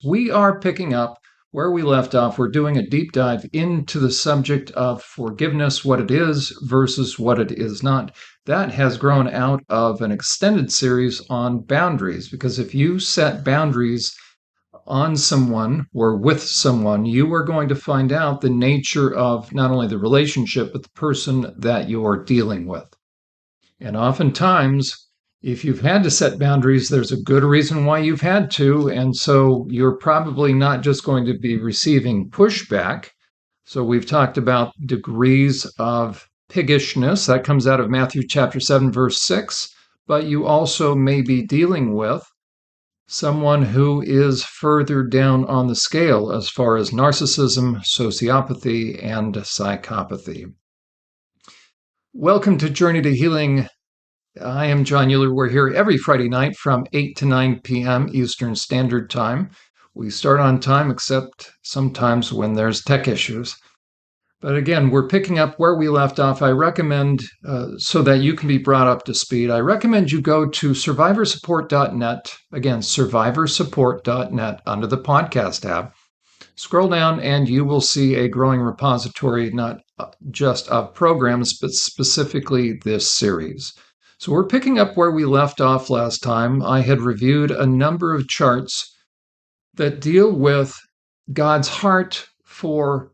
We are picking up where we left off. We're doing a deep dive into the subject of forgiveness, what it is versus what it is not. That has grown out of an extended series on boundaries, because if you set boundaries on someone or with someone, you are going to find out the nature of not only the relationship, but the person that you're dealing with. And oftentimes, if you've had to set boundaries, there's a good reason why you've had to. And so you're probably not just going to be receiving pushback. So we've talked about degrees of piggishness. That comes out of Matthew chapter 7, verse 6. But you also may be dealing with someone who is further down on the scale as far as narcissism, sociopathy, and psychopathy. Welcome to Journey to Healing. I am Jon Uhler. We're here every Friday night from 8 to 9 p.m. Eastern Standard Time. We start on time, except sometimes when there's tech issues. But again, we're picking up where we left off. I recommend, so that you can be brought up to speed, I recommend you go to survivorsupport.net. Again, survivorsupport.net under the podcast tab. Scroll down and you will see a growing repository, not just of programs, but specifically this series. So we're picking up where we left off last time. I had reviewed a number of charts that deal with God's heart for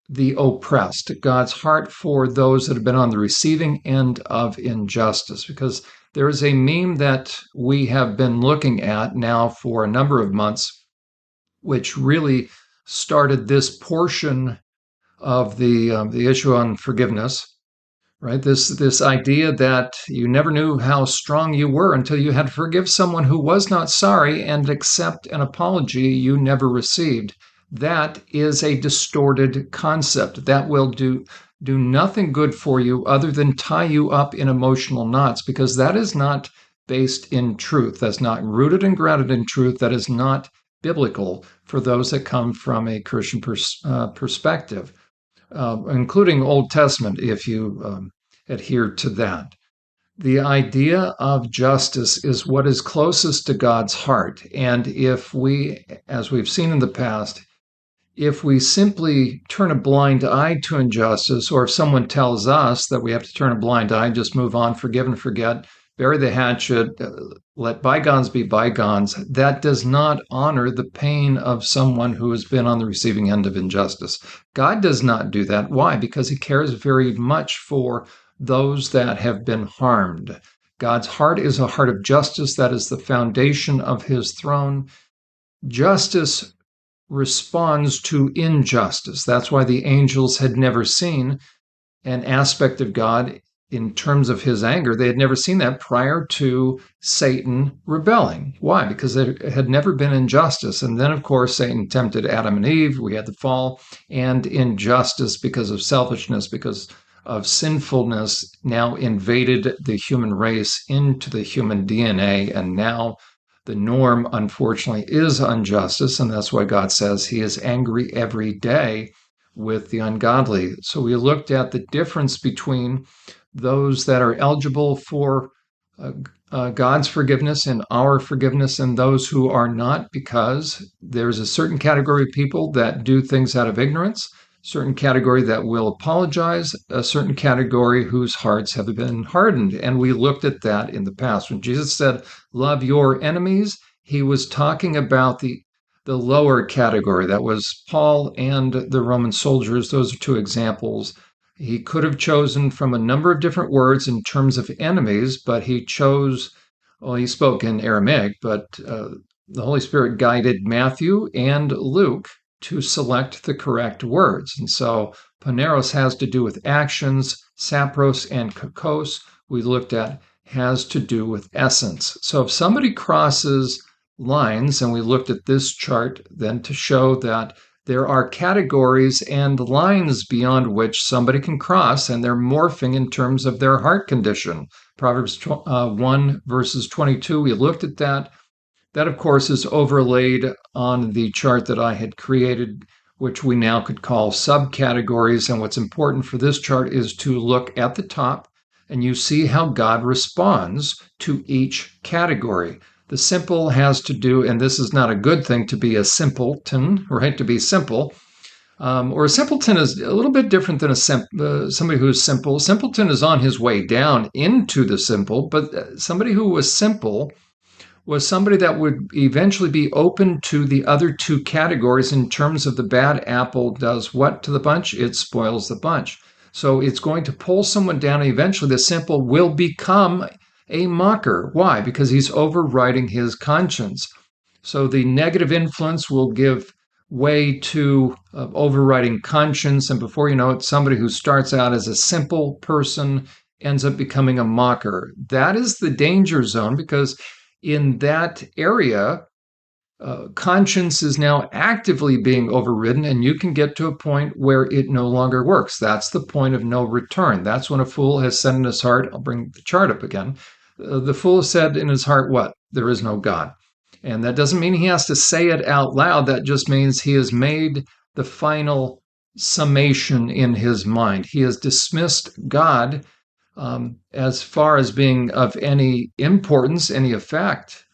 the oppressed, God's heart for those that have been on the receiving end of injustice, because there is a meme that we have been looking at now for a number of months, which really started this portion of the issue on forgiveness, right? This idea that you never knew how strong you were until you had to forgive someone who was not sorry and accept an apology you never received. That is a distorted concept that will do nothing good for you other than tie you up in emotional knots, because that is not based in truth. That's not rooted and grounded in truth. That is not biblical for those that come from a Christian perspective, including Old Testament, if you adhere to that. The idea of justice is what is closest to God's heart. And if we, as we've seen in the past, if we simply turn a blind eye to injustice, or if someone tells us that we have to turn a blind eye, just move on, forgive and forget, bury the hatchet, let bygones be bygones, that does not honor the pain of someone who has been on the receiving end of injustice. God does not do that. Why? Because he cares very much for those that have been harmed. God's heart is a heart of justice. That is the foundation of his throne. Justice responds to injustice. That's why the angels had never seen an aspect of God in terms of his anger. They had never seen that prior to Satan rebelling. Why? Because there had never been injustice. And then, of course, Satan tempted Adam and Eve. We had the fall, and injustice because of selfishness, because of sinfulness, now invaded the human race into the human DNA. And now the norm, unfortunately, is injustice. And that's why God says he is angry every day with the ungodly. So we looked at the difference between those that are eligible for God's forgiveness and our forgiveness, and those who are not, because there's a certain category of people that do things out of ignorance, certain category that will apologize, a certain category whose hearts have been hardened. And we looked at that in the past. When Jesus said, love your enemies, he was talking about the lower category. That was Paul and the Roman soldiers. Those are two examples. He could have chosen from a number of different words in terms of enemies, but he chose, well, he spoke in Aramaic, but the Holy Spirit guided Matthew and Luke to select the correct words. And so poneros has to do with actions, sapros and kakos, we looked at, has to do with essence. So if somebody crosses lines, and we looked at this chart then to show that there are categories and lines beyond which somebody can cross, and they're morphing in terms of their heart condition. Proverbs 1 verses 22, we looked at that. That, of course, is overlaid on the chart that I had created, which we now could call subcategories. And what's important for this chart is to look at the top, and you see how God responds to each category. The simple has to do, and this is not a good thing to be a simpleton, right? To be simple. Or a simpleton is a little bit different than somebody who is simple. Simpleton is on his way down into the simple, but somebody who was simple was somebody that would eventually be open to the other two categories in terms of the bad apple does what to the bunch? It spoils the bunch. So it's going to pull someone down, and eventually the simple will become a mocker. Why? Because he's overriding his conscience. So the negative influence will give way to overriding conscience. And before you know it, somebody who starts out as a simple person ends up becoming a mocker. That is the danger zone, because in that area, conscience is now actively being overridden, and you can get to a point where it no longer works. That's the point of no return. That's when a fool has said in his heart, I'll bring the chart up again. The fool has said in his heart, what? There is no God. And that doesn't mean he has to say it out loud. That just means he has made the final summation in his mind. He has dismissed God as far as being of any importance, any effect.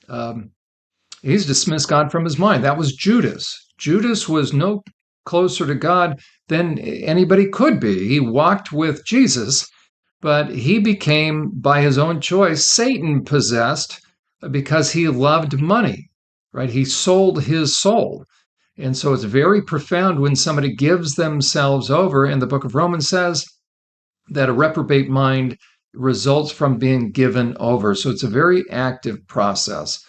He's dismissed God from his mind. That was Judas. Judas was no closer to God than anybody could be. He walked with Jesus, but he became, by his own choice, Satan possessed because he loved money, right? He sold his soul. And so it's very profound when somebody gives themselves over. And the book of Romans says that a reprobate mind results from being given over. So it's a very active process.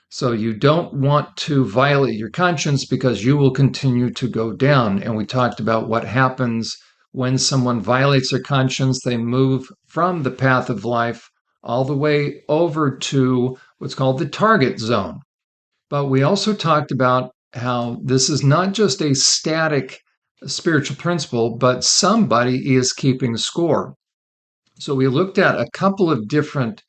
So you don't want to violate your conscience, because you will continue to go down. And we talked about what happens when someone violates their conscience. They move from the path of life all the way over to what's called the target zone. But we also talked about how this is not just a static spiritual principle, but somebody is keeping score. So we looked at a couple of different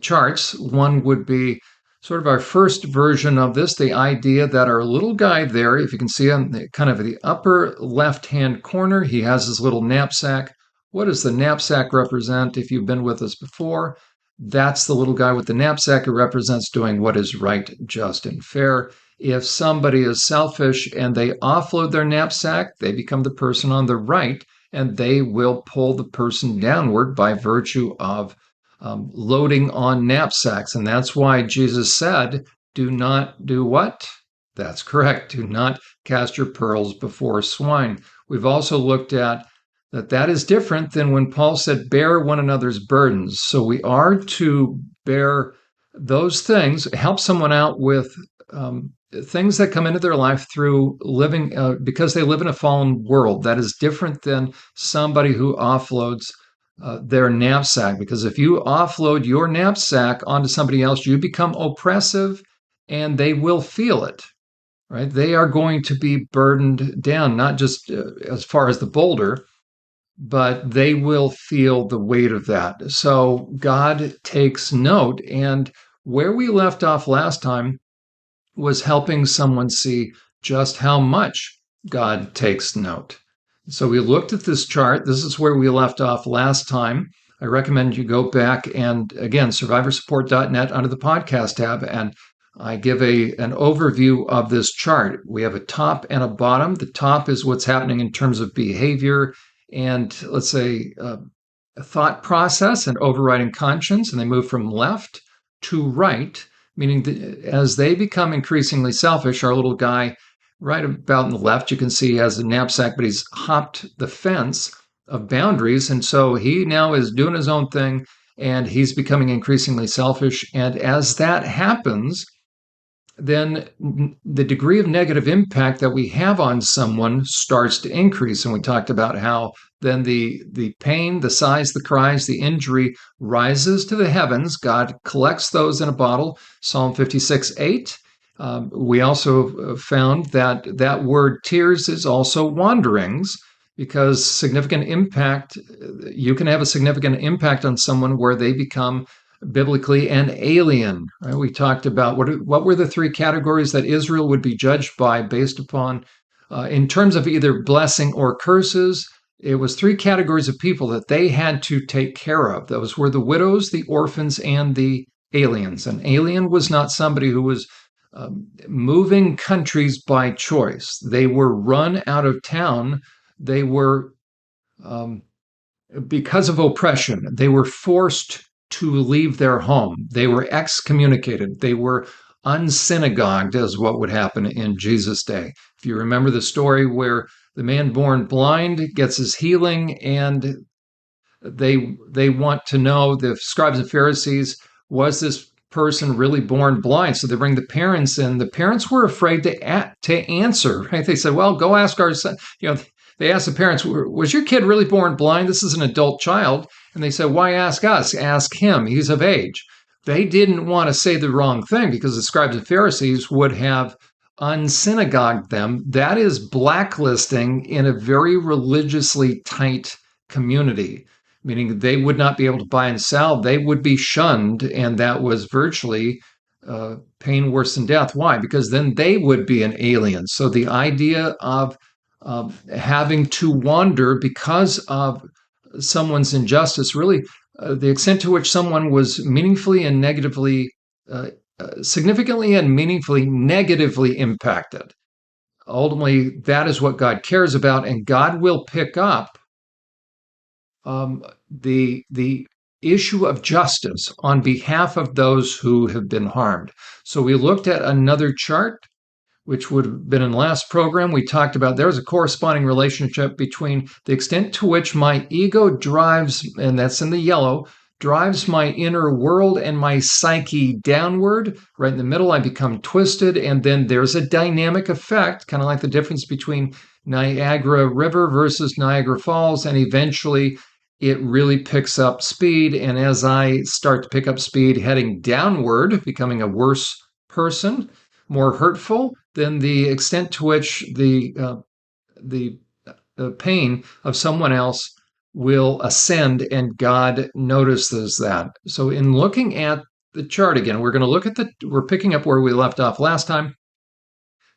charts. One would be sort of our first version of this, the idea that our little guy there, if you can see on the kind of the upper left-hand corner, he has his little knapsack. What does the knapsack represent? If you've been with us before, that's the little guy with the knapsack. It represents doing what is right, just, and fair. If somebody is selfish and they offload their knapsack, they become the person on the right, and they will pull the person downward by virtue of loading on knapsacks. And that's why Jesus said, do not do what? That's correct. Do not cast your pearls before swine. We've also looked at that is different than when Paul said, bear one another's burdens. So we are to bear those things, help someone out with things that come into their life through living, because they live in a fallen world. That is different than somebody who offloads their knapsack, because if you offload your knapsack onto somebody else, you become oppressive and they will feel it, right? They are going to be burdened down, not just as far as the boulder, but they will feel the weight of that. So God takes note. And where we left off last time was helping someone see just how much God takes note. So we looked at this chart. This is where we left off last time. I recommend you go back and, again, survivorsupport.net under the podcast tab, and I give an overview of this chart. We have a top and a bottom. The top is what's happening in terms of behavior and, let's say, a thought process and overriding conscience, and they move from left to right, meaning that as they become increasingly selfish, our little guy right about on the left, you can see he has a knapsack, but he's hopped the fence of boundaries. And so he now is doing his own thing, and he's becoming increasingly selfish. And as that happens, then the degree of negative impact that we have on someone starts to increase. And we talked about how then the pain, the sighs, the cries, the injury rises to the heavens. God collects those in a bottle. Psalm 56:8. We also found that word tears is also wanderings, because significant impact, you can have a significant impact on someone where they become biblically an alien. Right? We talked about what were the three categories that Israel would be judged by based upon, in terms of either blessing or curses. It was three categories of people that they had to take care of. Those were the widows, the orphans, and the aliens. An alien was not somebody who was moving countries by choice. They were run out of town. They were, because of oppression, they were forced to leave their home. They were excommunicated. They were unsynagogued, as what would happen in Jesus' day. If you remember the story where the man born blind gets his healing, and they want to know, the scribes and Pharisees, was this person really born blind? So they bring the parents in. The parents were afraid to answer. Right? They said, "Well, go ask our son." They asked the parents, "Was your kid really born blind? This is an adult child." And they said, "Why ask us? Ask him. He's of age." They didn't want to say the wrong thing because the scribes and Pharisees would have unsynagogued them. That is blacklisting in a very religiously tight community, meaning they would not be able to buy and sell. They would be shunned, and that was virtually pain worse than death. Why? Because then they would be an alien. So the idea of having to wander because of someone's injustice, really, the extent to which someone was meaningfully and negatively, significantly and meaningfully negatively impacted. Ultimately, that is what God cares about, and God will pick up the issue of justice on behalf of those who have been harmed. So we looked at another chart, which would have been in the last program. We talked about there's a corresponding relationship between the extent to which my ego drives, and that's in the yellow, drives my inner world and my psyche downward. Right in the middle, I become twisted, and then there's a dynamic effect, kind of like the difference between Niagara River versus Niagara Falls, and eventually it really picks up speed. And as I start to pick up speed heading downward, becoming a worse person, more hurtful, then the extent to which the pain of someone else will ascend, and God notices that. So in looking at the chart again, we're picking up where we left off last time.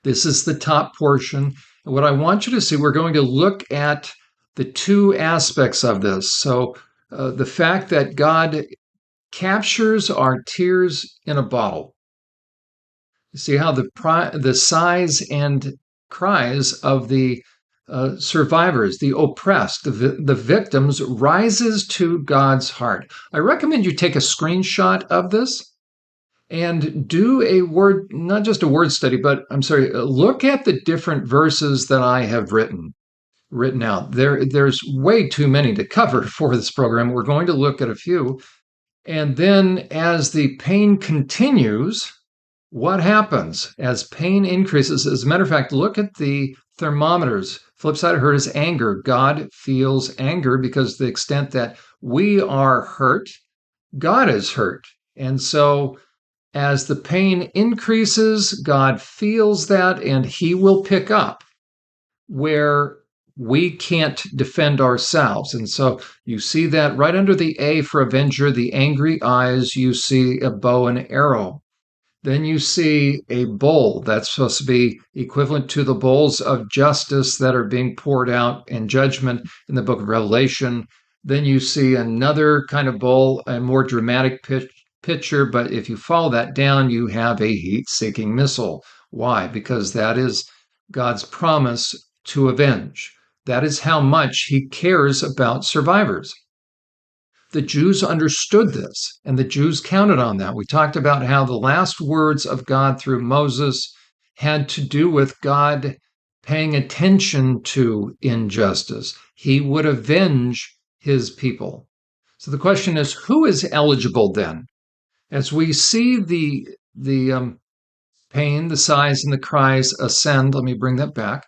This is the top portion. And what I want you to see, we're going to look at the two aspects of this. So the fact that God captures our tears in a bottle. You see how the sighs and cries of the survivors, the oppressed, the victims, rises to God's heart. I recommend you take a screenshot of this and do not just a word study, but look at the different verses that I have written out. There's way too many to cover for this program. We're going to look at a few. And then as the pain continues, what happens as pain increases? As a matter of fact, look at the thermometers. Flip side of hurt is anger. God feels anger because the extent that we are hurt, God is hurt. And so as the pain increases, God feels that, and he will pick up where we can't defend ourselves. And so you see that right under the A for Avenger, the angry eyes, you see a bow and arrow. Then you see a bowl that's supposed to be equivalent to the bowls of justice that are being poured out in judgment in the book of Revelation. Then you see another kind of bowl, a more dramatic picture, but if you follow that down, you have a heat-seeking missile. Why? Because that is God's promise to avenge. That is how much he cares about survivors. The Jews understood this, and the Jews counted on that. We talked about how the last words of God through Moses had to do with God paying attention to injustice. He would avenge his people. So the question is, who is eligible then? As we see the pain, the sighs, and the cries ascend, let me bring that back.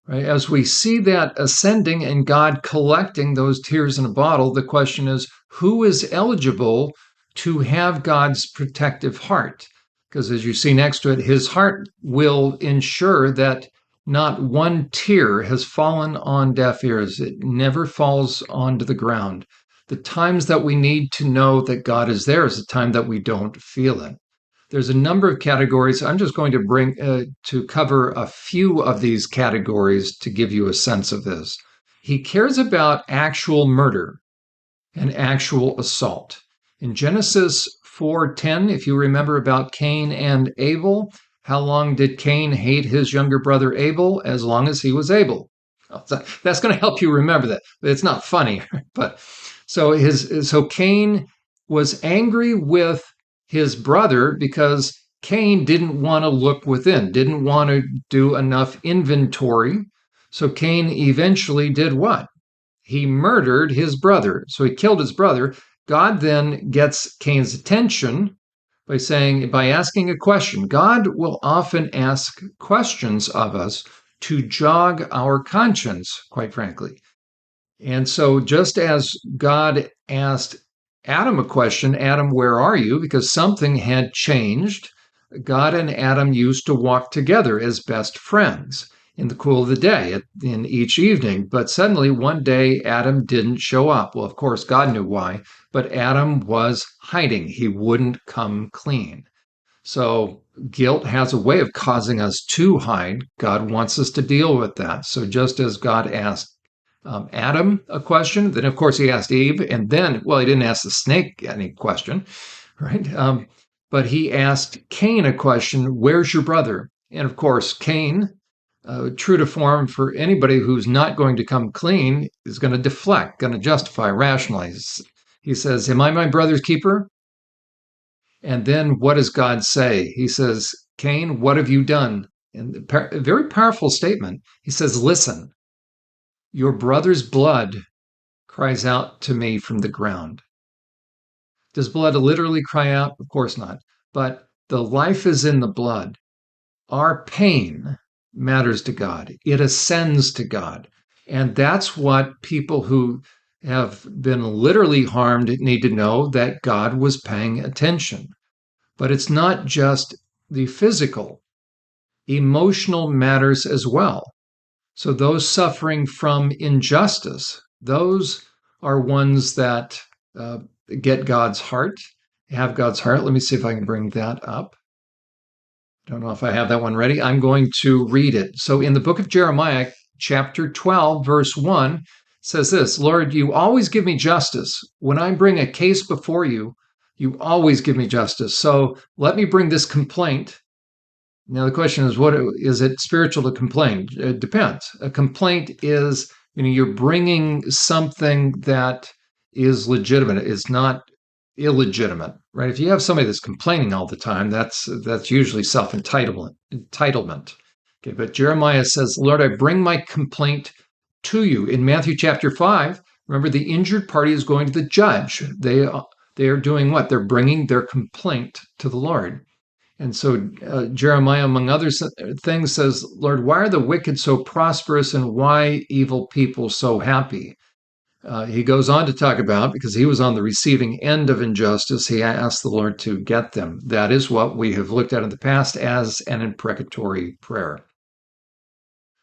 Right? As we see that ascending and God collecting those tears in a bottle, the question is, who is eligible to have God's protective heart? Because as you see next to it, his heart will ensure that not one tear has fallen on deaf ears. It never falls onto the ground. The times that we need to know that God is there is the time that we don't feel it. There's a number of categories. I'm just going to cover a few of these categories to give you a sense of this. He cares about actual murder and actual assault. In Genesis 4:10, if you remember, about Cain and Abel. How long did Cain hate his younger brother Abel? As long as he was able. That's going to help you remember that. It's not funny, but so Cain was angry with his brother because Cain didn't want to look within, didn't want to do enough inventory. So Cain eventually did what? He murdered his brother. So he killed his brother. God then gets Cain's attention by asking a question. God will often ask questions of us to jog our conscience, quite frankly. And so just as God asked Adam a question, Adam, where are you? Because something had changed. God and Adam used to walk together as best friends in the cool of the day in each evening. But suddenly one day, Adam didn't show up. Well, of course, God knew why, but Adam was hiding. He wouldn't come clean. So guilt has a way of causing us to hide. God wants us to deal with that. So just as God asked Adam a question, then of course he asked Eve, and then, well, he didn't ask the snake any question, right? But he asked Cain a question, where's your brother? And of course, Cain, true to form for anybody who's not going to come clean, is going to deflect, going to justify, rationalize. He says, am I my brother's keeper? And then what does God say? He says, Cain, what have you done? And a very powerful statement. He says, listen, your brother's blood cries out to me from the ground. Does blood literally cry out? Of course not. But the life is in the blood. Our pain matters to God. It ascends to God. And that's what people who have been literally harmed need to know, that God was paying attention. But it's not just the physical. Emotional matters as well. So those suffering from injustice, those are ones that get God's heart, have God's heart. Let me see if I can bring that up. I don't know if I have that one ready. I'm going to read it. So in the book of Jeremiah, chapter 12, verse 1, says this, Lord, you always give me justice. When I bring a case before you, you always give me justice. So let me bring this complaint. Now the question is, what is it spiritual to complain? It depends. A complaint is, you're bringing something that is legitimate. It's not illegitimate, right? If you have somebody that's complaining all the time, that's usually self-entitlement. Okay, but Jeremiah says, Lord, I bring my complaint to you. In Matthew chapter 5, remember, the injured party is going to the judge. They are doing what? They're bringing their complaint to the Lord. And so Jeremiah, among other things, says, Lord, why are the wicked so prosperous and why evil people so happy? He goes on to talk about, because he was on the receiving end of injustice, he asked the Lord to get them. That is what we have looked at in the past as an imprecatory prayer.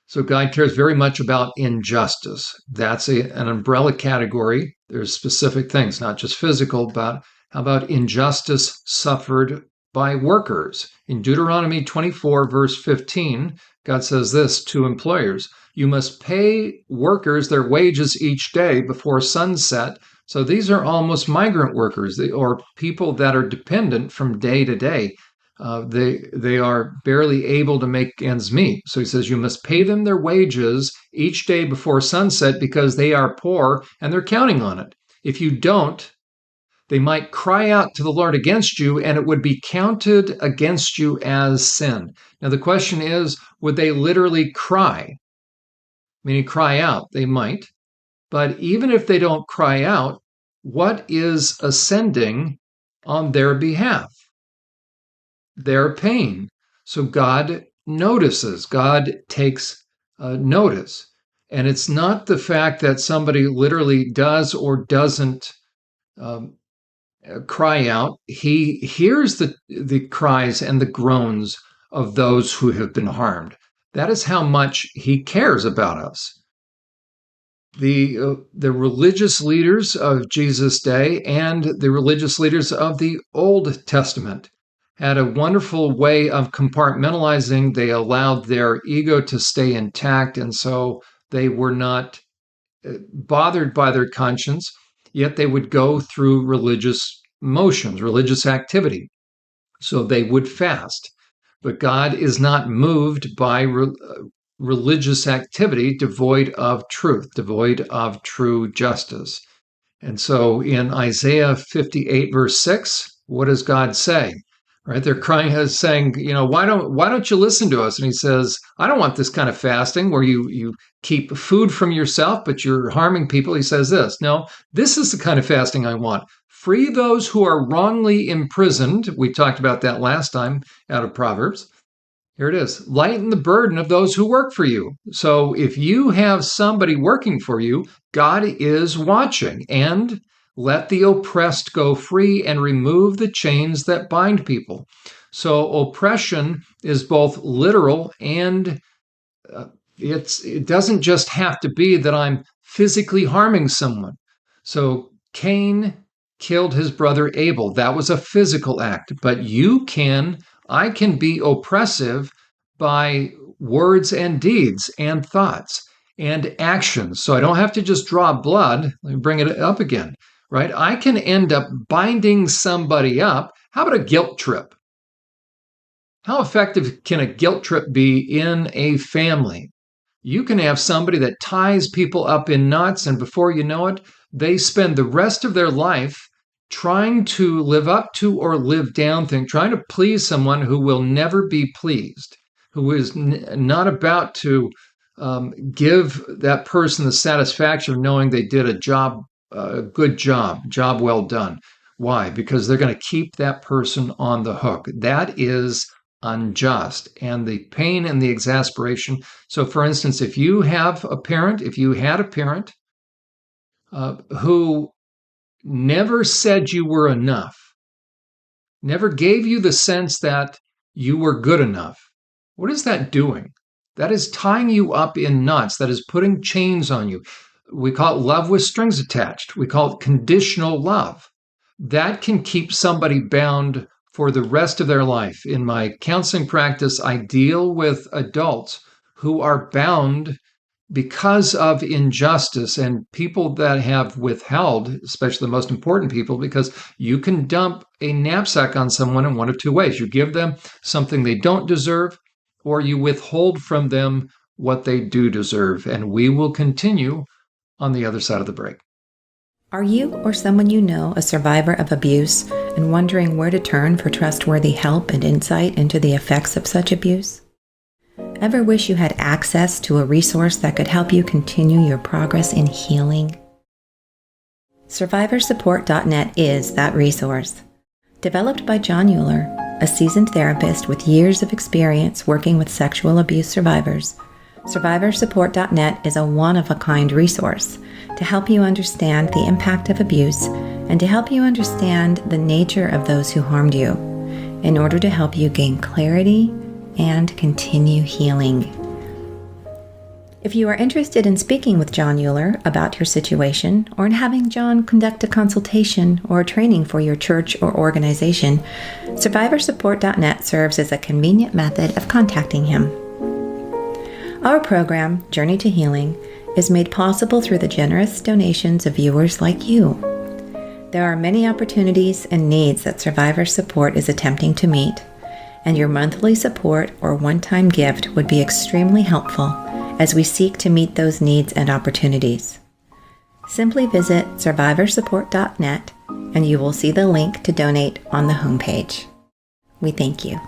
So God cares very much about injustice. That's an umbrella category. There's specific things, not just physical, but how about injustice suffered by workers? In Deuteronomy 24, verse 15, God says this to employers, you must pay workers their wages each day before sunset. So these are almost migrant workers, or people that are dependent from day to day. They are barely able to make ends meet. So he says you must pay them their wages each day before sunset because they are poor and they're counting on it. If you don't, they might cry out to the Lord against you, and it would be counted against you as sin. Now, the question is, would they literally cry? Meaning cry out, they might. But even if they don't cry out, what is ascending on their behalf? Their pain. So God notices, God takes notice. And it's not the fact that somebody literally does or doesn't cry out. He hears the cries and the groans of those who have been harmed. That is how much he cares about us. The religious leaders of Jesus' day and the religious leaders of the Old Testament had a wonderful way of compartmentalizing. They allowed their ego to stay intact, and so they were not bothered by their conscience, yet they would go through religious motions, religious activity. So they would fast. But God is not moved by religious activity devoid of truth, devoid of true justice. And so in Isaiah 58, verse 6, what does God say? Right? They're crying, saying, why don't you listen to us? And he says, I don't want this kind of fasting where you keep food from yourself, but you're harming people. He says this, no, this is the kind of fasting I want. Free those who are wrongly imprisoned. We talked about that last time out of Proverbs. Here it is. Lighten the burden of those who work for you. So if you have somebody working for you, God is watching. And let the oppressed go free and remove the chains that bind people. So oppression is both literal and it doesn't just have to be that I'm physically harming someone. So Cain killed his brother Abel. That was a physical act. But I can be oppressive by words and deeds and thoughts and actions. So I don't have to just draw blood. Let me bring it up again, right? I can end up binding somebody up. How about a guilt trip? How effective can a guilt trip be in a family? You can have somebody that ties people up in knots, and before you know it, they spend the rest of their life trying to live up to or live down things, trying to please someone who will never be pleased, who is not about to give that person the satisfaction of knowing they did a good job well done. Why? Because they're going to keep that person on the hook. That is unjust, and the pain and the exasperation. So, for instance, if you had a parent who never said you were enough, never gave you the sense that you were good enough, what is that doing? That is tying you up in knots. That is putting chains on you. We call it love with strings attached. We call it conditional love. That can keep somebody bound for the rest of their life. In my counseling practice, I deal with adults who are bound because of injustice and people that have withheld, especially the most important people, because you can dump a knapsack on someone in one of two ways. You give them something they don't deserve, or you withhold from them what they do deserve. And we will continue on the other side of the break. Are you or someone you know a survivor of abuse and wondering where to turn for trustworthy help and insight into the effects of such abuse? Ever wish you had access to a resource that could help you continue your progress in healing? SurvivorSupport.net is that resource. Developed by Jon Uhler, a seasoned therapist with years of experience working with sexual abuse survivors, SurvivorSupport.net is a one-of-a-kind resource to help you understand the impact of abuse and to help you understand the nature of those who harmed you in order to help you gain clarity and continue healing. If you are interested in speaking with Jon Uhler about your situation or in having Jon conduct a consultation or a training for your church or organization, SurvivorSupport.net serves as a convenient method of contacting him. Our program, Journey to Healing, is made possible through the generous donations of viewers like you. There are many opportunities and needs that Survivor Support is attempting to meet, and your monthly support or one-time gift would be extremely helpful as we seek to meet those needs and opportunities. Simply visit SurvivorSupport.net and you will see the link to donate on the homepage. We thank you.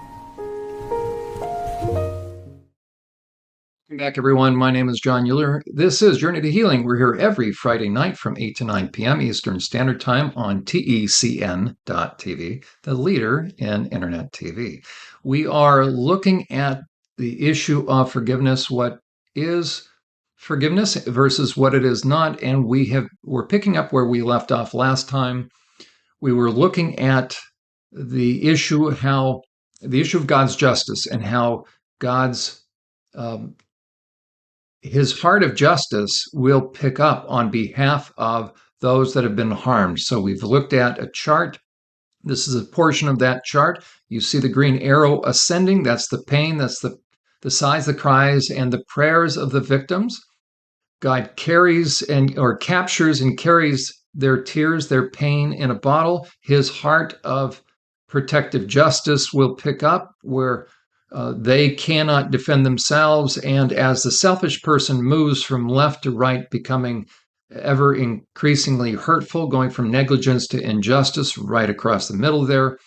Welcome back, everyone. My name is Jon Uhler. This is Journey to Healing. We're here every Friday night from 8 to 9 p.m. Eastern Standard Time on TECN.TV, the leader in Internet TV. We are looking at the issue of forgiveness, what is forgiveness versus what it is not, and we're picking up where we left off last time. We were looking at the issue of God's justice and how God's his heart of justice will pick up on behalf of those that have been harmed. So we've looked at a chart. This is a portion of that chart. You see the green arrow ascending. That's the pain. That's the sighs, the cries, and the prayers of the victims. God captures and carries their tears, their pain in a bottle. His heart of protective justice will pick up where they cannot defend themselves. And as the selfish person moves from left to right, becoming ever increasingly hurtful, going from negligence to injustice right across the middle there,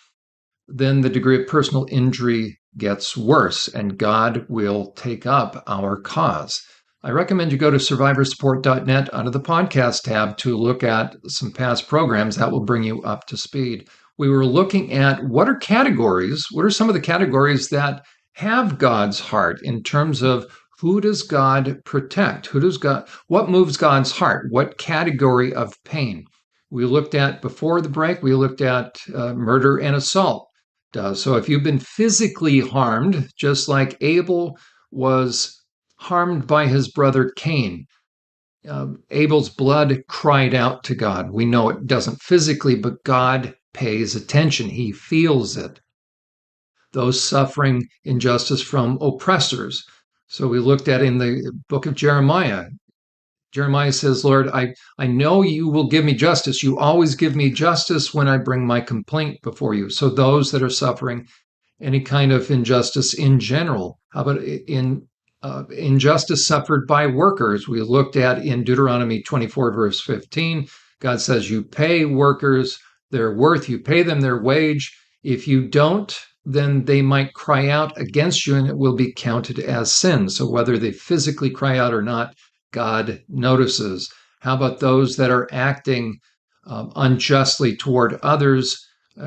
then the degree of personal injury gets worse, and God will take up our cause. I recommend you go to survivorsupport.net under the podcast tab to look at some past programs that will bring you up to speed. We were looking at what are some of the categories that have God's heart in terms of who does God protect? What moves God's heart? What category of pain? We looked at, before the break, we looked at murder and assault. So if you've been physically harmed, just like Abel was harmed by his brother Cain, Abel's blood cried out to God. We know it doesn't physically, but God pays attention. He feels it. Those suffering injustice from oppressors. So we looked at in the book of Jeremiah. Jeremiah says, Lord, I know you will give me justice. You always give me justice when I bring my complaint before you. So those that are suffering any kind of injustice in general. How about injustice suffered by workers? We looked at in Deuteronomy 24, verse 15. God says, you pay workers their worth, you pay them their wage. If you don't, then they might cry out against you and it will be counted as sin. So whether they physically cry out or not, God notices. How about those that are acting unjustly toward others?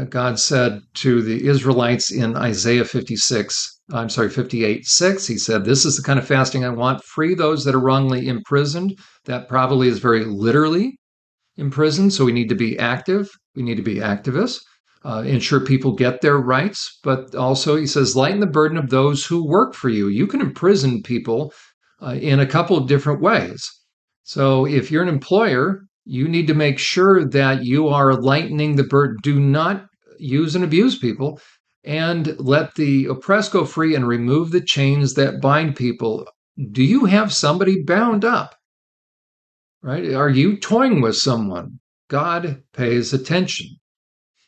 God said to the Israelites in Isaiah 58:6, he said, this is the kind of fasting I want. Free those that are wrongly imprisoned. That probably is very literally imprisoned. So we need to be active. We need to be activists. Ensure people get their rights. But also, he says, lighten the burden of those who work for you. You can imprison people in a couple of different ways. So if you're an employer, you need to make sure that you are lightening the burden. Do not use and abuse people, and let the oppressed go free and remove the chains that bind people. Do you have somebody bound up? Right? Are you toying with someone? God pays attention.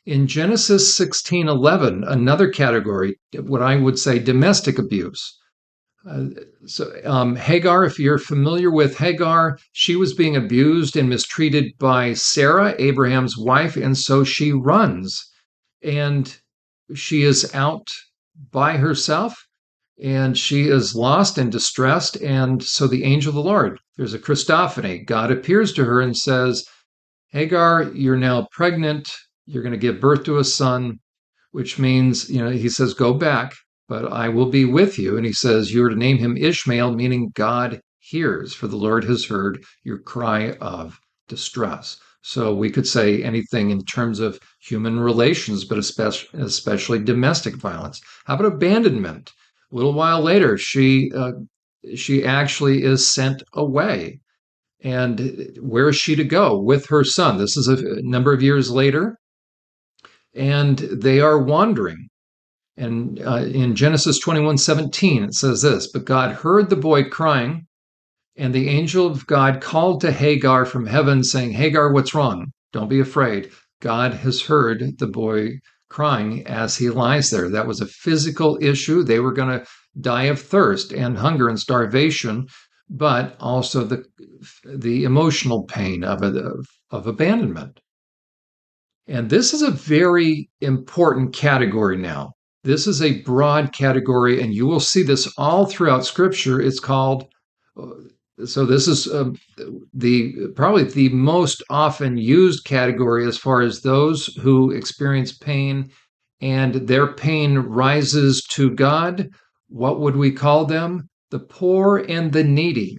In Genesis 16:11, another category, what I would say domestic abuse. Hagar, if you're familiar with Hagar, she was being abused and mistreated by Sarah, Abraham's wife, and so she runs. And she is out by herself, and she is lost and distressed. And so the angel of the Lord, there's a Christophany, God appears to her and says, Hagar, you're now pregnant. You're going to give birth to a son, which means, he says, go back, but I will be with you. And he says, you're to name him Ishmael, meaning God hears, for the Lord has heard your cry of distress. So we could say anything in terms of human relations, but especially domestic violence. How about abandonment? A little while later, she actually is sent away. And where is she to go? With her son. This is a number of years later. And they are wandering. And in Genesis 21:17, it says this, but God heard the boy crying, and the angel of God called to Hagar from heaven, saying, Hagar, what's wrong? Don't be afraid. God has heard the boy crying as he lies there. That was a physical issue. They were going to die of thirst and hunger and starvation, but also the emotional pain of abandonment. And this is a very important category now. This is a broad category, and you will see this all throughout Scripture. It's called, so this is probably the most often used category as far as those who experience pain and their pain rises to God. What would we call them? The poor and the needy,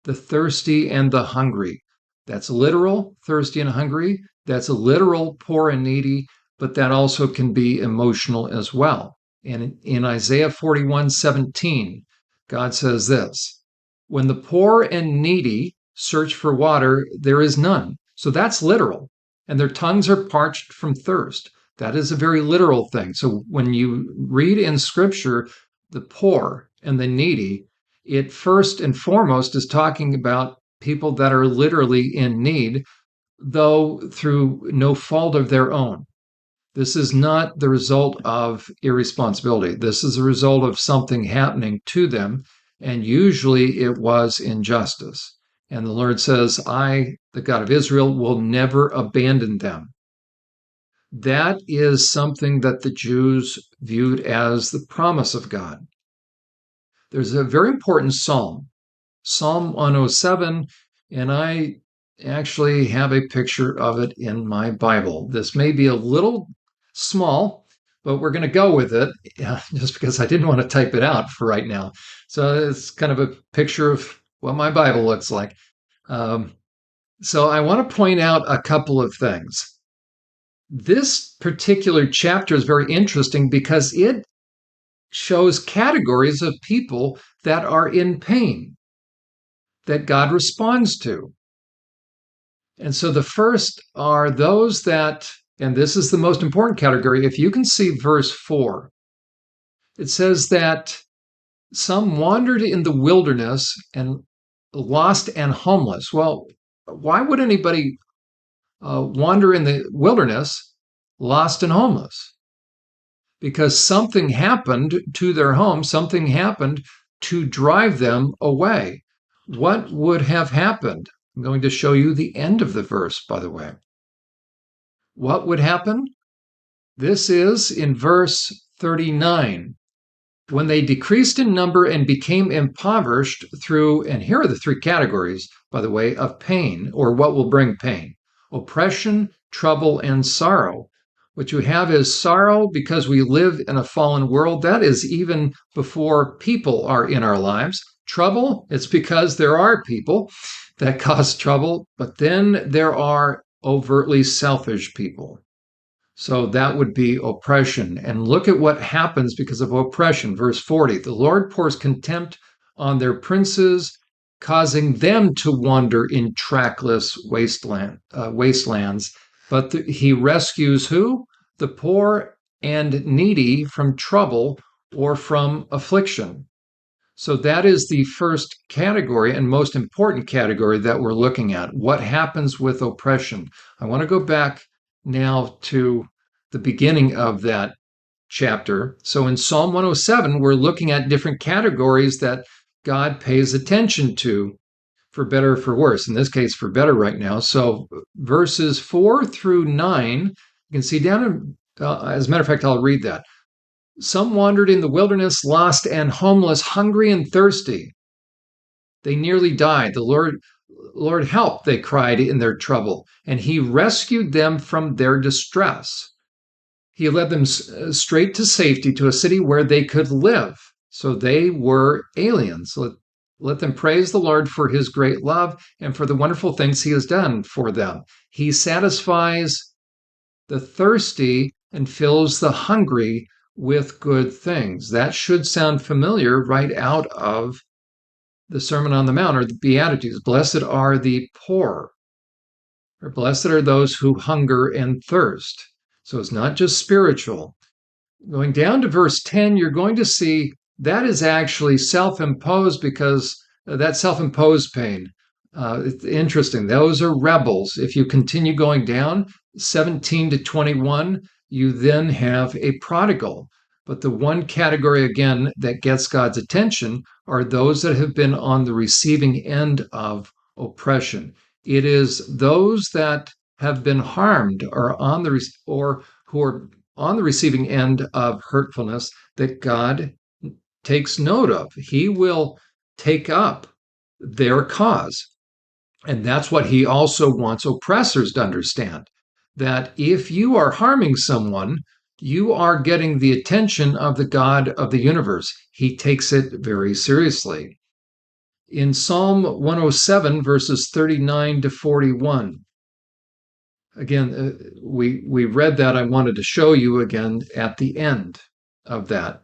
the thirsty and the hungry. That's literal, thirsty and hungry. That's a literal, poor and needy, but that also can be emotional as well. And in Isaiah 41:17, God says this, when the poor and needy search for water, there is none. So that's literal. And their tongues are parched from thirst. That is a very literal thing. So when you read in Scripture, the poor and the needy, it first and foremost is talking about people that are literally in need. though through no fault of their own. This is not the result of irresponsibility. This is a result of something happening to them, and usually it was injustice. And the Lord says, I, the God of Israel, will never abandon them. That is something that the Jews viewed as the promise of God. There's a very important psalm, Psalm 107, and I actually have a picture of it in my Bible. This may be a little small, but we're going to go with it just because I didn't want to type it out for right now. So it's kind of a picture of what my Bible looks like. So I want to point out a couple of things. This particular chapter is very interesting because it shows categories of people that are in pain that God responds to. And so the first are those that, and this is the most important category, if you can see verse 4, it says that some wandered in the wilderness and lost and homeless. Well, why would anybody wander in the wilderness lost and homeless? Because something happened to their home, something happened to drive them away. What would have happened? I'm going to show you the end of the verse, by the way. What would happen? This is in verse 39. When they decreased in number and became impoverished through, and here are the three categories, by the way, of pain, or what will bring pain: oppression, trouble, and sorrow. What you have is sorrow because we live in a fallen world. That is even before people are in our lives. Trouble, it's because there are people that cause trouble, but then there are overtly selfish people. So that would be oppression. And look at what happens because of oppression. Verse 40, the Lord pours contempt on their princes, causing them to wander in trackless wastelands. But he rescues who? The poor and needy from trouble or from affliction. So that is the first category and most important category that we're looking at. What happens with oppression? I want to go back now to the beginning of that chapter. So in Psalm 107, we're looking at different categories that God pays attention to, for better or for worse. In this case, for better right now. So verses 4 through 9, you can see down in, as a matter of fact, I'll read that. Some wandered in the wilderness, lost and homeless, hungry and thirsty. They nearly died. The Lord, help, they cried in their trouble, and he rescued them from their distress. He led them straight to safety, to a city where they could live. So they were aliens. Let them praise the Lord for his great love and for the wonderful things he has done for them. He satisfies the thirsty and fills the hungry with good things. That should sound familiar right out of the Sermon on the Mount or the Beatitudes. Blessed are the poor, or blessed are those who hunger and thirst. So it's not just spiritual. Going down to verse 10, you're going to see that is actually self-imposed, because that self-imposed pain. It's interesting. Those are rebels. If you continue going down, 17 to 21, you then have a prodigal. But the one category, again, that gets God's attention are those that have been on the receiving end of oppression. It is those that have been harmed or who are on the receiving end of hurtfulness that God takes note of. He will take up their cause. And that's what he also wants oppressors to understand, that if you are harming someone, you are getting the attention of the God of the universe. He takes it very seriously. In Psalm 107, verses 39 to 41, again, we read that. I wanted to show you again at the end of that.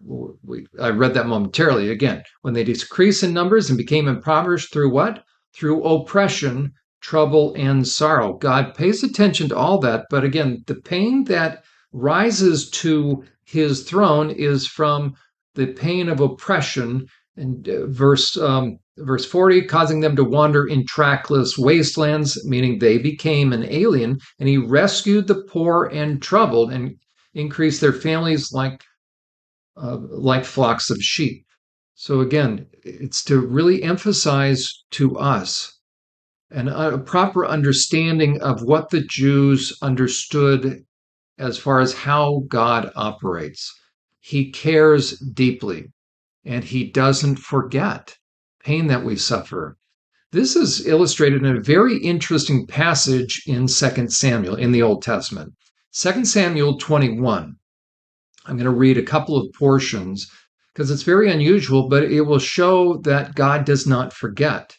I read that momentarily again. When they decreased in numbers and became impoverished through what? Through oppression, trouble, and sorrow. God pays attention to all that. But again, the pain that rises to his throne is from the pain of oppression And verse 40, causing them to wander in trackless wastelands, meaning they became an alien, and he rescued the poor and troubled and increased their families like flocks of sheep. So again, it's to really emphasize to us a proper understanding of what the Jews understood as far as how God operates. He cares deeply and he doesn't forget pain that we suffer. This is illustrated in a very interesting passage in 2 Samuel in the Old Testament. 2 Samuel 21. I'm going to read a couple of portions because it's very unusual, but it will show that God does not forget.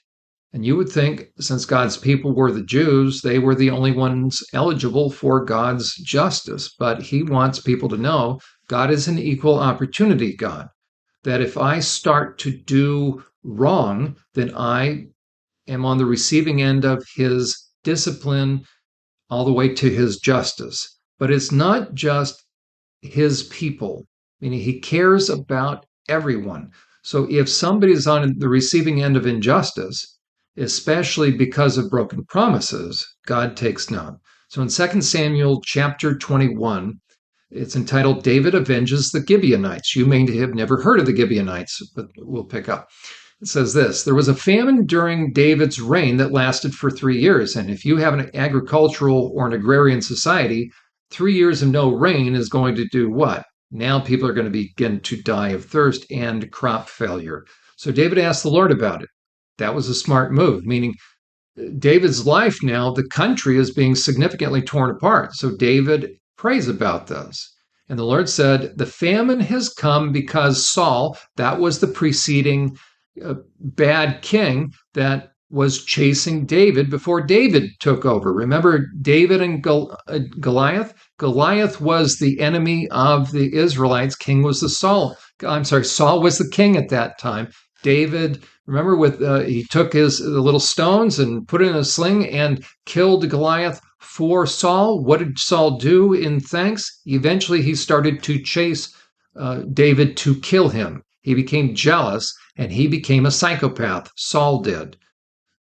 And you would think, since God's people were the Jews, they were the only ones eligible for God's justice. But he wants people to know God is an equal opportunity God. That if I start to do wrong, then I am on the receiving end of his discipline all the way to his justice. But it's not just his people, meaning he cares about everyone. So if somebody is on the receiving end of injustice, especially because of broken promises, God takes note. So in 2 Samuel chapter 21, it's entitled David Avenges the Gibeonites. You may have never heard of the Gibeonites, but we'll pick up. It says this: there was a famine during David's reign that lasted for 3 years. And if you have an agricultural or an agrarian society, 3 years of no rain is going to do what? Now people are going to begin to die of thirst and crop failure. So David asked the Lord about it. That was a smart move, meaning David's life now, the country is being significantly torn apart. So David prays about this. And the Lord said, the famine has come because Saul, that was the preceding bad king that was chasing David before David took over. Remember David and Goliath? Goliath was the enemy of the Israelites. King was Saul was the king at that time. David, remember, he took the little stones and put it in a sling and killed Goliath for Saul. What did Saul do in thanks? Eventually, he started to chase David to kill him. He became jealous and he became a psychopath. Saul did.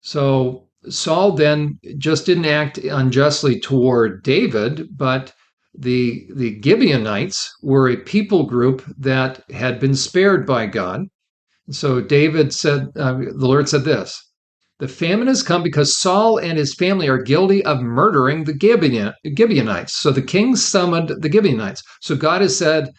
So Saul then just didn't act unjustly toward David, but the Gibeonites were a people group that had been spared by God. So David said, the Lord said this: the famine has come because Saul and his family are guilty of murdering the Gibeonites. So the king summoned the Gibeonites. So God has said,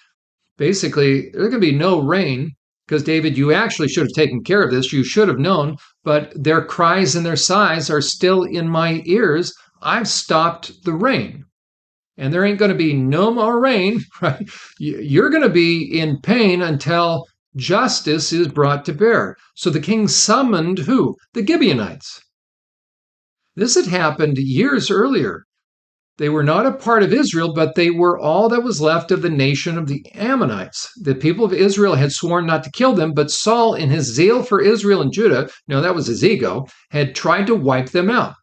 basically, there's going to be no rain because, David, you actually should have taken care of this. You should have known, but their cries and their sighs are still in my ears. I've stopped the rain. And there ain't going to be no more rain, right? You're going to be in pain until justice is brought to bear. So the king summoned who? The Gibeonites. This had happened years earlier. They were not a part of Israel, but they were all that was left of the nation of the Ammonites. The people of Israel had sworn not to kill them, but Saul, in his zeal for Israel and Judah, no, that was his ego, had tried to wipe them out.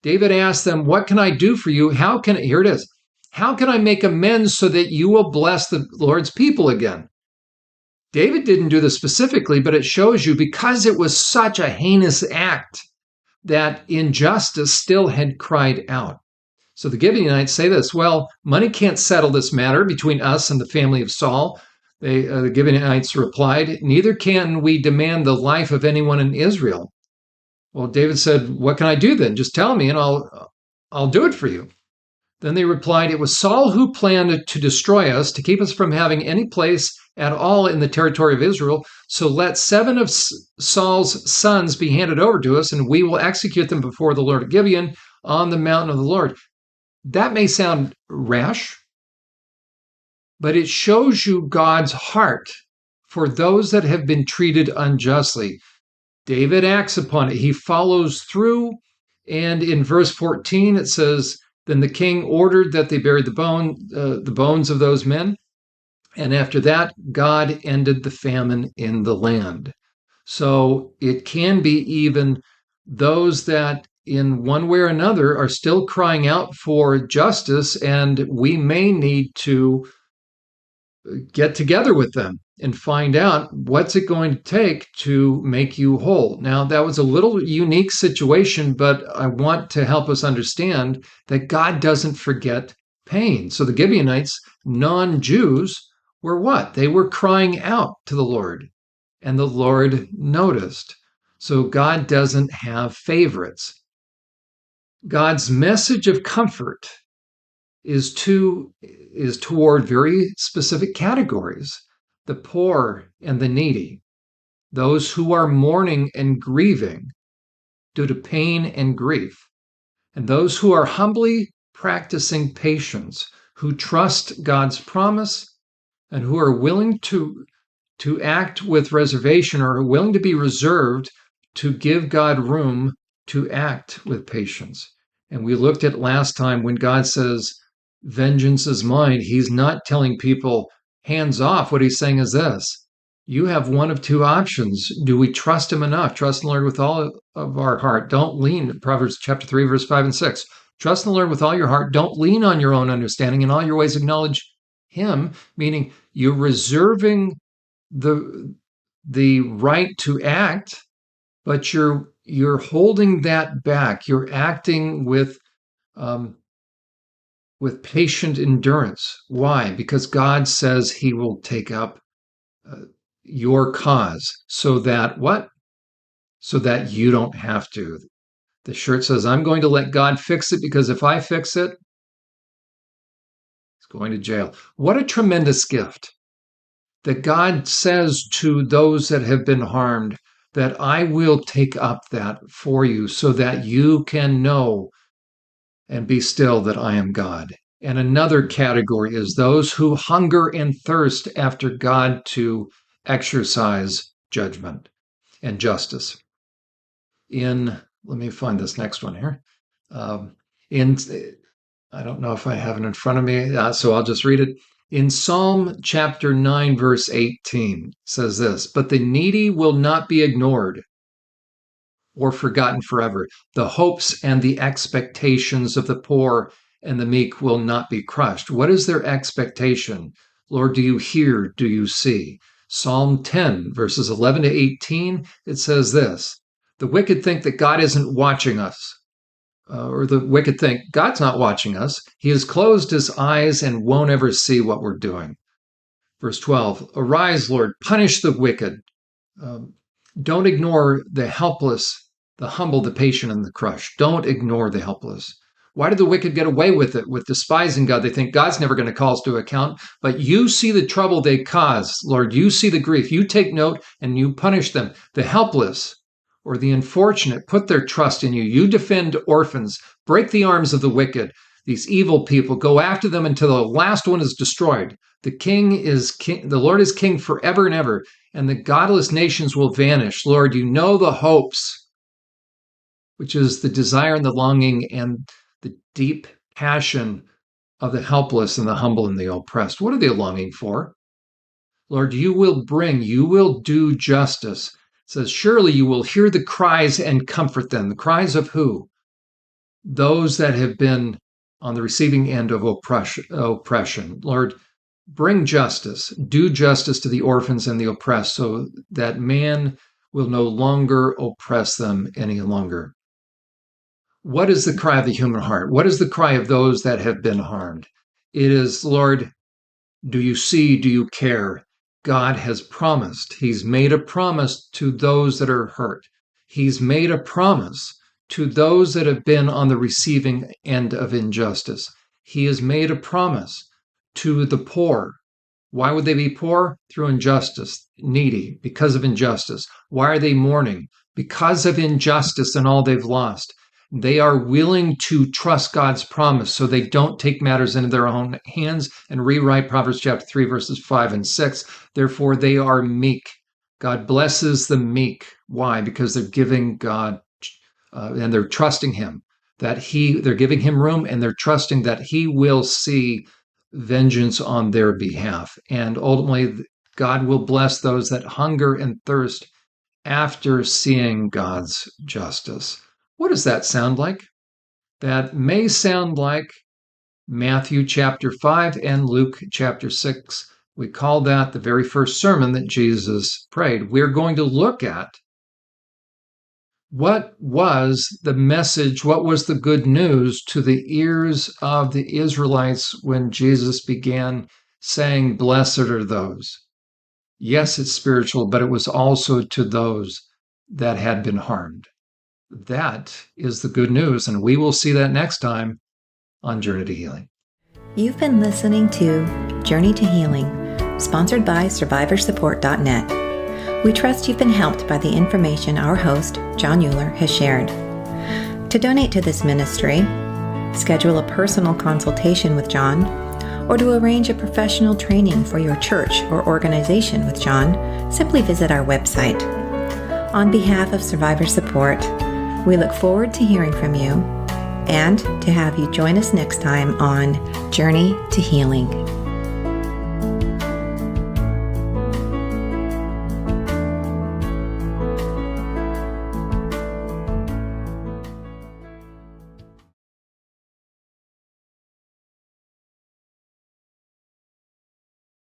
David asked them, what can I do for you? Here it is. How can I make amends so that you will bless the Lord's people again? David didn't do this specifically, but it shows you because it was such a heinous act that injustice still had cried out. So the Gibeonites say this: well, money can't settle this matter between us and the family of Saul. The Gibeonites replied, neither can we demand the life of anyone in Israel. Well, David said, what can I do then? Just tell me and I'll do it for you. Then they replied, it was Saul who planned to destroy us, to keep us from having any place at all in the territory of Israel. So let 7 of Saul's sons be handed over to us, and we will execute them before the Lord at Gibeon on the mountain of the Lord. That may sound rash, but it shows you God's heart for those that have been treated unjustly. David acts upon it. He follows through. And in verse 14, it says, then the king ordered that they bury the bones of those men. And after that, God ended the famine in the land. So it can be even those that in one way or another are still crying out for justice, and we may need to get together with them and find out what's it going to take to make you whole. Now, that was a little unique situation, but I want to help us understand that God doesn't forget pain. So the Gibeonites, non-Jews, were what? They were crying out to the Lord, and the Lord noticed. So God doesn't have favorites. God's message of comfort is toward very specific categories: the poor and the needy, those who are mourning and grieving due to pain and grief, and those who are humbly practicing patience, who trust God's promise and who are willing to act with reservation, or are willing to be reserved to give God room to act with patience. And we looked at last time, when God says, vengeance is mine, he's not telling people hands off. What he's saying is this: you have one of two options. Do we trust him enough? Trust in the Lord with all of our heart. Don't lean. Proverbs chapter 3, verse 5 and 6. Trust in the Lord with all your heart. Don't lean on your own understanding. In all your ways acknowledge him, meaning you're reserving the right to act, but you're holding that back. You're acting with patient endurance. Why? Because God says he will take up your cause, so that what? So that you don't have to. The shirt says, I'm going to let God fix it, because if I fix it, he's going to jail. What a tremendous gift that God says to those that have been harmed, that I will take up that for you, so that you can know and be still that I am God. And another category is those who hunger and thirst after God to exercise judgment and justice. Let me find this next one here. In I don't know if I have it in front of me, so I'll just read it. In Psalm chapter 9, verse 18, says this: but the needy will not be ignored or forgotten forever. The hopes and the expectations of the poor and the meek will not be crushed. What is their expectation? Lord, do you hear? Do you see? Psalm 10, verses 11 to 18, it says this: the wicked think that God isn't watching us. Or the wicked think, God's not watching us. He has closed his eyes and won't ever see what we're doing. Verse 12, arise, Lord, punish the wicked. Don't ignore the helpless, the humble, the patient, and the crushed. Don't ignore the helpless. Why do the wicked get away with it, with despising God? They think God's never going to call us to account. But you see the trouble they cause, Lord. You see the grief. You take note and you punish them. The helpless or the unfortunate put their trust in you. You defend orphans. Break the arms of the wicked. These evil people, go after them until the last one is destroyed. The king is king. The Lord is king forever and ever, and the godless nations will vanish. Lord, you know the hopes, which is the desire and the longing and the deep passion of the helpless and the humble and the oppressed. What are they longing for? Lord, you will do justice. It says, surely you will hear the cries and comfort them. The cries of who? Those that have been on the receiving end of oppression. Lord, bring justice. Do justice to the orphans and the oppressed, so that man will no longer oppress them any longer. What is the cry of the human heart? What is the cry of those that have been harmed? It is, Lord, do you see? Do you care? God has promised. He's made a promise to those that are hurt. He's made a promise to those that have been on the receiving end of injustice. He has made a promise to the poor. Why would they be poor? Through injustice. Needy, because of injustice. Why are they mourning? Because of injustice and all they've lost. They are willing to trust God's promise, so they don't take matters into their own hands and rewrite Proverbs chapter 3, verses 5 and 6. Therefore, they are meek. God blesses the meek. Why? Because they're giving God and they're trusting him, that they're giving him room, and they're trusting that he will see vengeance on their behalf. And ultimately, God will bless those that hunger and thirst after seeing God's justice. What does that sound like? That may sound like Matthew chapter 5 and Luke chapter 6, We call that the very first sermon that Jesus prayed. We're going to look at what was the message, what was the good news to the ears of the Israelites when Jesus began saying, "Blessed are those." Yes, it's spiritual, but it was also to those that had been harmed. That is the good news, and we will see that next time on Journey to Healing. You've been listening to Journey to Healing, sponsored by SurvivorSupport.net. We trust you've been helped by the information our host, Jon Uhler, has shared. To donate to this ministry, schedule a personal consultation with Jon, or to arrange a professional training for your church or organization with Jon, simply visit our website. On behalf of Survivor Support, we look forward to hearing from you and to have you join us next time on Journey to Healing.